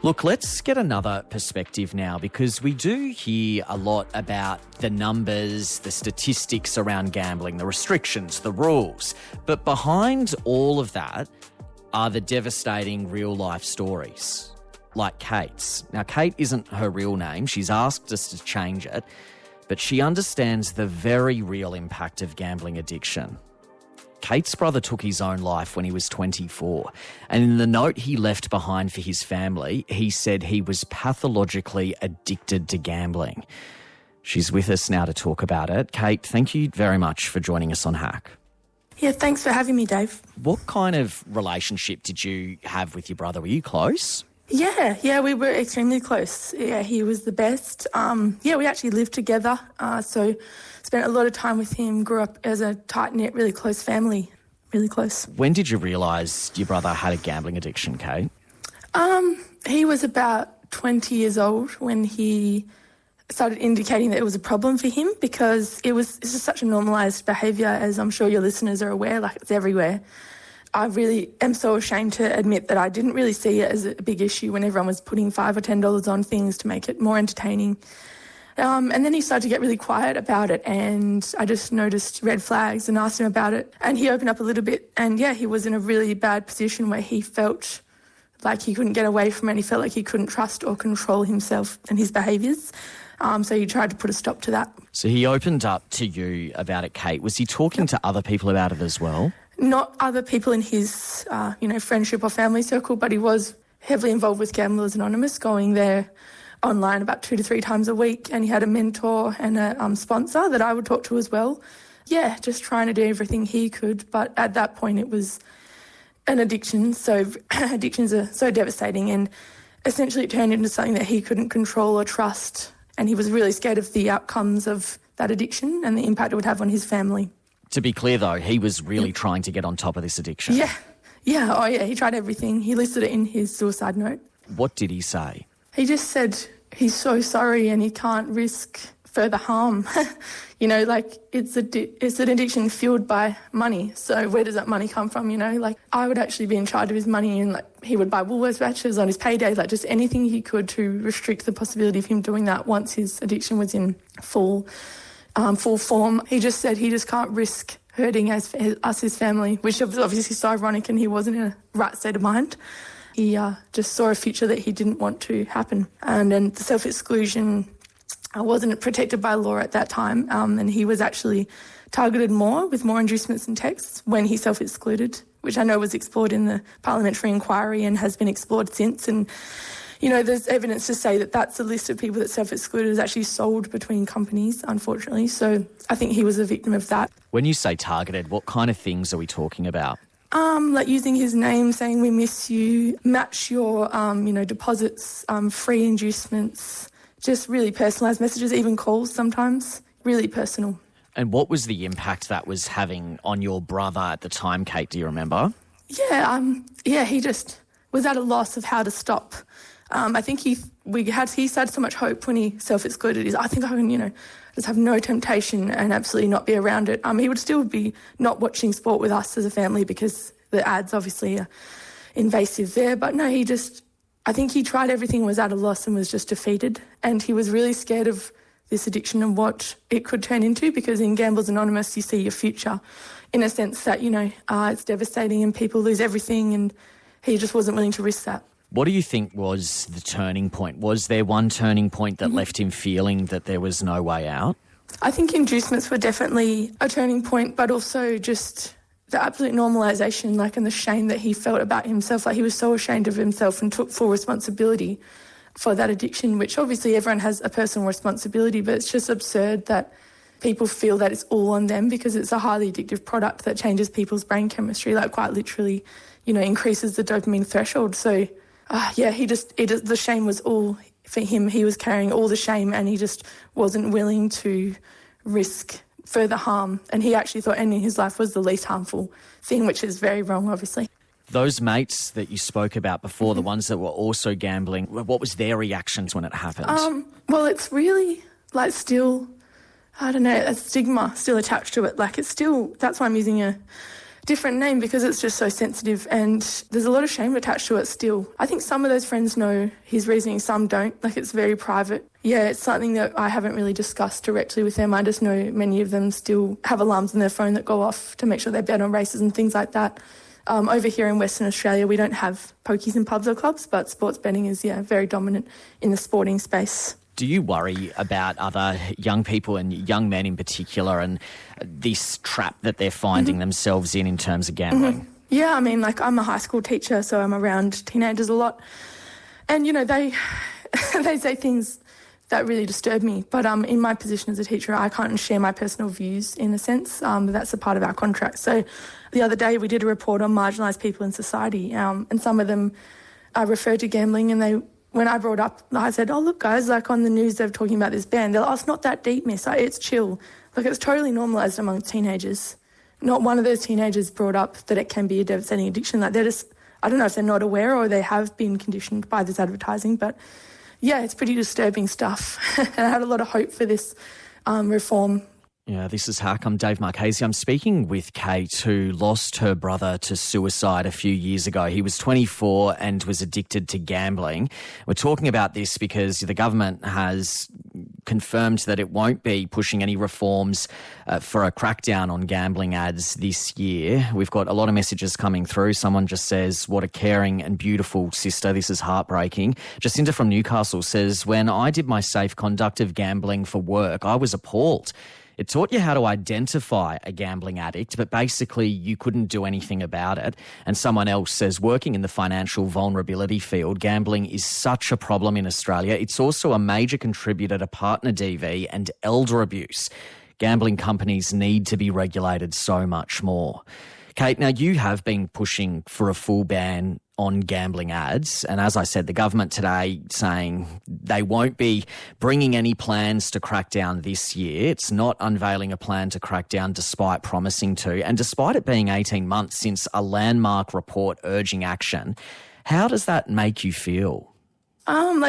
Look, let's get another perspective now, because we do hear a lot about the numbers, the statistics around gambling, the restrictions, the rules. But behind all of that are the devastating real-life stories, like Kate's. Now, Kate isn't her real name. She's asked us to change it, but she understands the very real impact of gambling addiction. Kate's brother took his own life when he was 24, and in the note he left behind for his family, he said he was pathologically addicted to gambling. She's with us now to talk about it. Kate, thank you very much for joining us on Hack. Yeah, thanks for having me, Dave. What kind of relationship did you have with your brother? Were you close? Yeah, we were extremely close. Yeah, he was the best. We actually lived together, so spent a lot of time with him, grew up as a tight-knit, really close family, really close. When did you realise your brother had a gambling addiction, Kate? He was about 20 years old when he started indicating that it was a problem for him, because it's just such a normalised behaviour, as I'm sure your listeners are aware, like it's everywhere. I really am so ashamed to admit that I didn't really see it as a big issue when everyone was putting $5 or $10 on things to make it more entertaining. And then he started to get really quiet about it, and I just noticed red flags and asked him about it. And he opened up a little bit, and yeah, he was in a really bad position where he felt like he couldn't get away from it. He felt like he couldn't trust or control himself and his behaviours. So he tried to put a stop to that. So he opened up to you about it, Kate. Was he talking to other people about it as well? Not other people in his, friendship or family circle, but he was heavily involved with Gamblers Anonymous, going there online about 2 to 3 times a week, and he had a mentor and a sponsor that I would talk to as well. Yeah, just trying to do everything he could, but at that point it was an addiction, so addictions are so devastating, and essentially it turned into something that he couldn't control or trust, and he was really scared of the outcomes of that addiction and the impact it would have on his family. To be clear, though, he was really trying to get on top of this addiction. Yeah. Oh, yeah, he tried everything. He listed it in his suicide note. What did he say? He just said he's so sorry and he can't risk further harm. It's an addiction fueled by money. So where does that money come from, I would actually be in charge of his money, and he would buy Woolworths vouchers on his payday, just anything he could to restrict the possibility of him doing that once his addiction was in full form. He just said he just can't risk hurting us, his family, which is obviously so ironic, and he wasn't in a right state of mind. He just saw a future that he didn't want to happen. And then the self-exclusion wasn't protected by law at that time, and he was actually targeted more with more inducements and texts when he self-excluded, which I know was explored in the parliamentary inquiry and has been explored since. And there's evidence to say that that's a list of people that self-excluded is actually sold between companies, unfortunately. So I think he was a victim of that. When you say targeted, what kind of things are we talking about? Using his name, saying we miss you, match your, deposits, free inducements, just really personalised messages, even calls sometimes, really personal. And what was the impact that was having on your brother at the time, Kate? Do you remember? He just was at a loss of how to stop. I think he had so much hope when he self-excluded. I think I can, just have no temptation and absolutely not be around it. He would still be not watching sport with us as a family because the ads obviously are invasive there. But no, I think he tried everything, was at a loss and was just defeated. And he was really scared of this addiction and what it could turn into, because in Gamblers Anonymous you see your future in a sense that, it's devastating and people lose everything, and he just wasn't willing to risk that. What do you think was the turning point? Was there one turning point that left him feeling that there was no way out? I think inducements were definitely a turning point, but also just the absolute normalisation, and the shame that he felt about himself. He was so ashamed of himself and took full responsibility for that addiction, which obviously everyone has a personal responsibility, but it's just absurd that people feel that it's all on them, because it's a highly addictive product that changes people's brain chemistry, quite literally, increases the dopamine threshold. So, the shame was all for him. He was carrying all the shame, and he just wasn't willing to risk further harm. And he actually thought ending his life was the least harmful thing, which is very wrong, obviously. Those mates that you spoke about before, the ones that were also gambling, what was their reactions when it happened? Well, it's really, still, I don't know, a stigma still attached to it. It's still, that's why I'm using a different name because it's just so sensitive and there's a lot of shame attached to it still. I think some of those friends know his reasoning, some don't. Like, it's very private. Yeah, it's something that I haven't really discussed directly with them. I just know many of them still have alarms on their phone that go off to make sure they bet on races and things like that. Over here in Western Australia, we don't have pokies in pubs or clubs, but sports betting is, very dominant in the sporting space. Do you worry about other young people and young men in particular and this trap that they're finding themselves in terms of gambling? Yeah, I mean, like, I'm a high school teacher, so I'm around teenagers a lot. And, they they say things that really disturb me. But in my position as a teacher, I can't share my personal views in a sense. That's a part of our contract. So the other day we did a report on marginalised people in society, and some of them referred to gambling, and when I brought up, I said, oh, look, guys, like on the news, they're talking about this ban. They're like, oh, it's not that deep, miss. It's chill. Like, it's totally normalised among teenagers. Not one of those teenagers brought up that it can be a devastating addiction. Like, they're just, I don't know if they're not aware or they have been conditioned by this advertising, but yeah, it's pretty disturbing stuff. And I had a lot of hope for this reform. Yeah, this is Hark. I'm Dave Marchese. I'm speaking with Kate, who lost her brother to suicide a few years ago. He was 24 and was addicted to gambling. We're talking about this because the government has confirmed that it won't be pushing any reforms for a crackdown on gambling ads this year. We've got a lot of messages coming through. Someone just says, what a caring and beautiful sister. This is heartbreaking. Jacinta from Newcastle says, when I did my safe conduct of gambling for work, I was appalled. It taught you how to identify a gambling addict, but basically you couldn't do anything about it. And someone else says, working in the financial vulnerability field, gambling is such a problem in Australia. It's also a major contributor to partner DV and elder abuse. Gambling companies need to be regulated so much more. Kate, now you have been pushing for a full ban on gambling ads. And as I said, the government today saying they won't be bringing any plans to crack down this year. It's not unveiling a plan to crack down despite promising to. And despite it being 18 months since a landmark report urging action, how does that make you feel?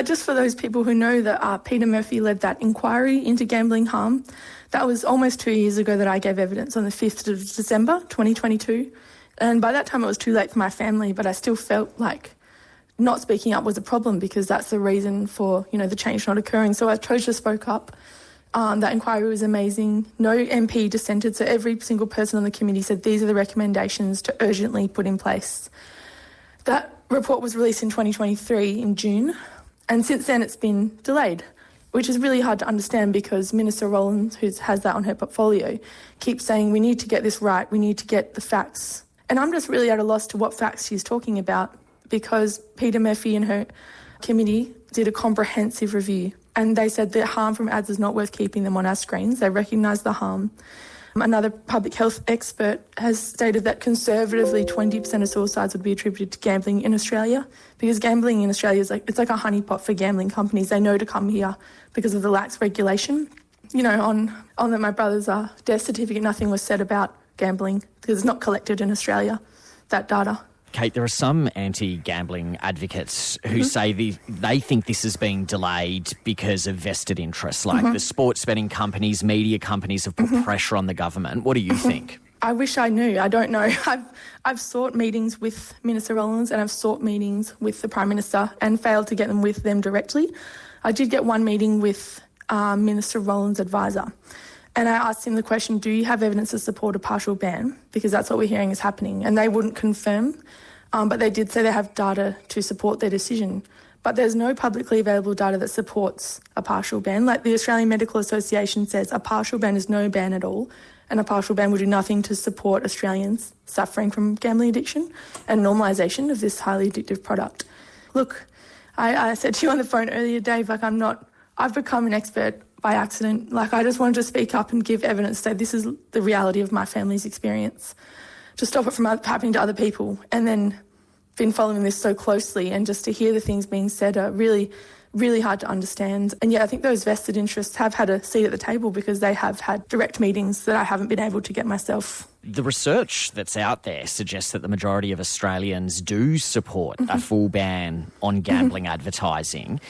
Just for those people who know that Peter Murphy led that inquiry into gambling harm, that was almost 2 years ago that I gave evidence on the 5th of December 2022. And by that time it was too late for my family, but I still felt like not speaking up was a problem because that's the reason for, the change not occurring. So I totally spoke up. That inquiry was amazing. No MP dissented, so every single person on the committee said these are the recommendations to urgently put in place. That report was released in 2023 in June, and since then it's been delayed, which is really hard to understand because Minister Rowlands, who has that on her portfolio, keeps saying we need to get this right, we need to get the facts. And I'm just really at a loss to what facts she's talking about because Peter Murphy and her committee did a comprehensive review and they said that harm from ads is not worth keeping them on our screens. They recognised the harm. Another public health expert has stated that conservatively 20% of suicides would be attributed to gambling in Australia because gambling in Australia is it's like a honeypot for gambling companies. They know to come here because of the lax regulation. On my brother's death certificate, nothing was said about gambling because it's not collected in Australia, that data. Kate, there are some anti-gambling advocates who say they think this is being delayed because of vested interests, like the sports betting companies, media companies have put pressure on the government. What do you think? I wish I knew. I don't know. I've sought meetings with Minister Rowlands and I've sought meetings with the Prime Minister and failed to get them with them directly. I did get one meeting with Minister Rowlands' advisor. And I asked him the question, do you have evidence to support a partial ban? Because that's what we're hearing is happening. And they wouldn't confirm, but they did say they have data to support their decision. But there's no publicly available data that supports a partial ban. Like the Australian Medical Association says, a partial ban is no ban at all. And a partial ban would do nothing to support Australians suffering from gambling addiction and normalisation of this highly addictive product. Look, I said to you on the phone earlier, Dave, I've become an expert by accident. I just wanted to speak up and give evidence that this is the reality of my family's experience, to stop it from happening to other people. And then been following this so closely and just to hear the things being said are really, really hard to understand. And yeah, I think those vested interests have had a seat at the table because they have had direct meetings that I haven't been able to get myself. The research that's out there suggests that the majority of Australians do support a full ban on gambling advertising.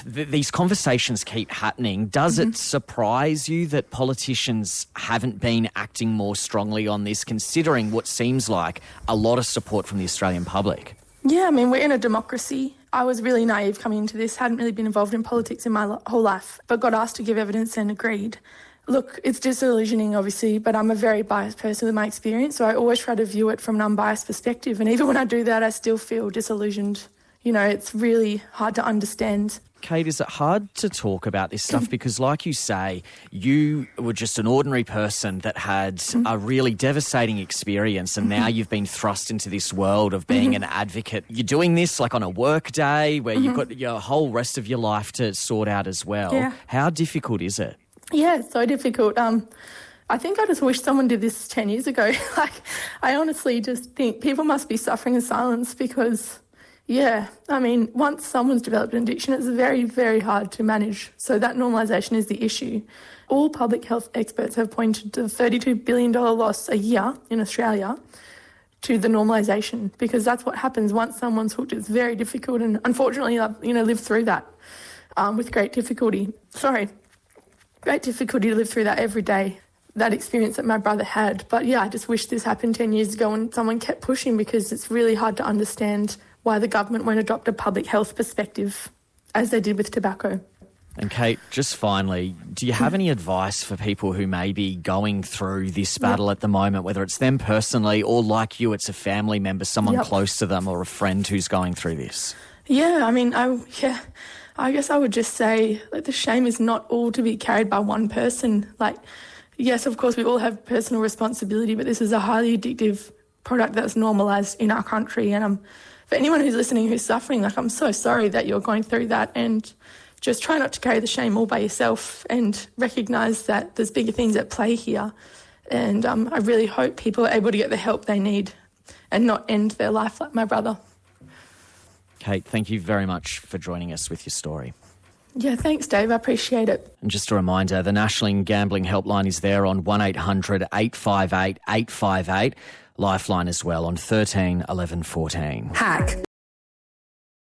these conversations keep happening. Does it surprise you that politicians haven't been acting more strongly on this, considering what seems like a lot of support from the Australian public? Yeah, I mean, we're in a democracy. I was really naive coming into this, hadn't really been involved in politics in my whole life, but got asked to give evidence and agreed. Look, it's disillusioning, obviously, but I'm a very biased person with my experience, so I always try to view it from an unbiased perspective. And even when I do that, I still feel disillusioned. You know, it's really hard to understand. Kate, is it hard to talk about this stuff? Because like you say, you were just an ordinary person that had a really devastating experience, and now you've been thrust into this world of being an advocate. You're doing this like on a work day where you've got your whole rest of your life to sort out as well. Yeah. How difficult is it? Yeah, it's so difficult. I think I just wish someone did this 10 years ago. I honestly just think people must be suffering in silence because, yeah, I mean, once someone's developed an addiction, it's very, very hard to manage. So that normalisation is the issue. All public health experts have pointed to the $32 billion loss a year in Australia to the normalisation, because that's what happens once someone's hooked. It's very difficult, and unfortunately, I've lived through that with great difficulty to live through that every day, that experience that my brother had. But yeah, I just wish this happened 10 years ago and someone kept pushing, because it's really hard to understand why the government won't adopt a public health perspective as they did with tobacco. And Kate, just finally, do you have any advice for people who may be going through this battle at the moment, whether it's them personally or like you, it's a family member, someone close to them or a friend who's going through this? Yeah, I mean, I guess I would just say the shame is not all to be carried by one person. Yes, of course, we all have personal responsibility, but this is a highly addictive product that's normalised in our country. And for anyone who's listening who's suffering, I'm so sorry that you're going through that, and just try not to carry the shame all by yourself and recognise that there's bigger things at play here. And I really hope people are able to get the help they need and not end their life like my brother. Kate, thank you very much for joining us with your story. Yeah, thanks, Dave. I appreciate it. And just a reminder, the National Gambling Helpline is there on 1800 858 858. Lifeline as well on 13 11 14. Hack